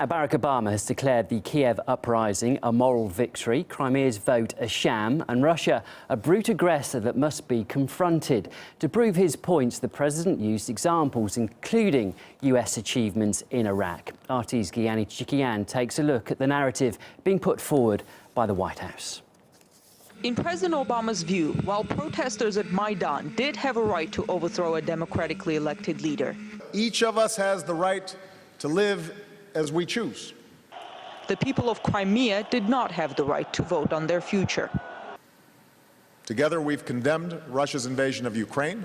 Barack Obama has declared the Kiev uprising a moral victory, Crimea's vote a sham, and Russia a brute aggressor that must be confronted. To prove his points, the president used examples, including US achievements in Iraq. RT's Gianni Chikian takes a look at the narrative being put forward by the White House. In President Obama's view, while protesters at Maidan did have a right to overthrow a democratically elected leader, each of us has the right to live as we choose. The people of Crimea did not have the right to vote on their future. Together, we've condemned Russia's invasion of Ukraine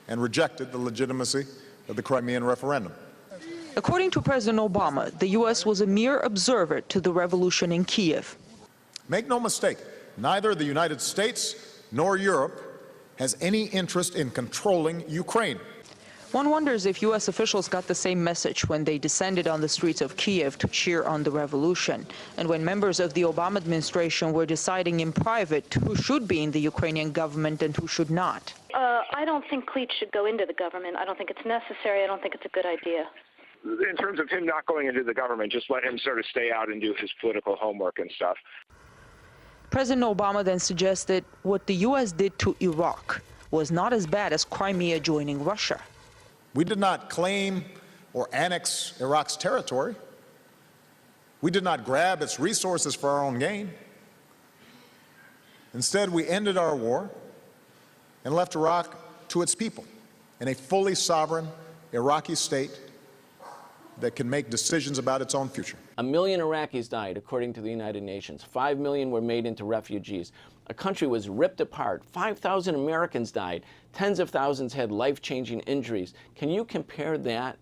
and rejected the legitimacy of the Crimean referendum. According to President Obama, the U.S. was a mere observer to the revolution in Kiev. Make no mistake, neither the United States nor Europe has any interest in controlling Ukraine. One wonders if U.S. officials got the same message when they descended on the streets of Kiev to cheer on the revolution, and when members of the Obama administration were deciding in private who should be in the Ukrainian government and who should not. I don't think Cleach should go into the government. I don't think it's necessary. I don't think it's a good idea. In terms of him not going into the government, just let him sort of stay out and do his political homework and stuff. President Obama then suggested what the U.S. did to Iraq was not as bad as Crimea joining Russia. We did not claim or annex Iraq's territory. We did not grab its resources for our own gain. Instead, we ended our war and left Iraq to its people in a fully sovereign Iraqi state that can make decisions about its own future. 1 million Iraqis died, according to the United Nations. 5 million were made into refugees. A country was ripped apart. 5,000 Americans died. Tens of thousands had life-changing injuries. Can you compare that,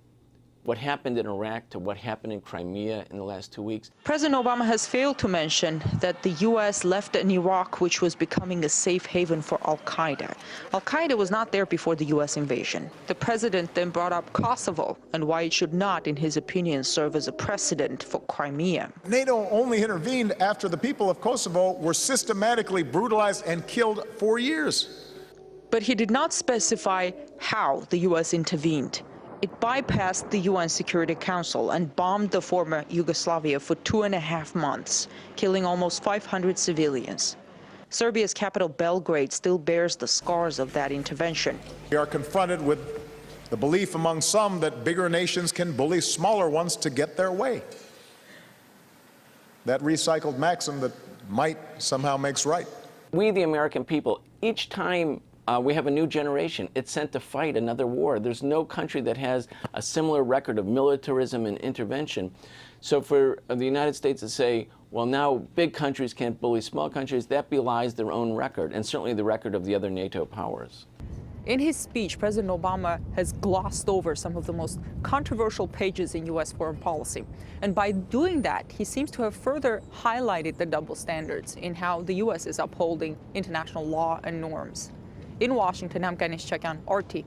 what happened in Iraq, to what happened in Crimea in the last 2 weeks? President Obama has failed to mention that the U.S. left an Iraq which was becoming a safe haven for al-Qaeda. Al-Qaeda was not there before the U.S. invasion. The president then brought up Kosovo and why it should not, in his opinion, serve as a precedent for Crimea. NATO only intervened after the people of Kosovo were systematically brutalized and killed for years. But he did not specify how the U.S. intervened. It bypassed the UN Security Council and bombed the former Yugoslavia for 2.5 months, killing almost 500 civilians. Serbia's capital, Belgrade, still bears the scars of that intervention. We are confronted with the belief among some that bigger nations can bully smaller ones to get their way. That recycled maxim that might somehow makes right. We, the American people, each time we have a new generation, it's sent to fight another war. There's no country that has a similar record of militarism and intervention. So for the United States to say, well, now big countries can't bully small countries, that belies their own record, and certainly the record of the other NATO powers. In his speech, President Obama has glossed over some of the most controversial pages in U.S. foreign policy. And by doing that, he seems to have further highlighted the double standards in how the U.S. is upholding international law and norms. In Washington, I'm Gianni Chikian, RT.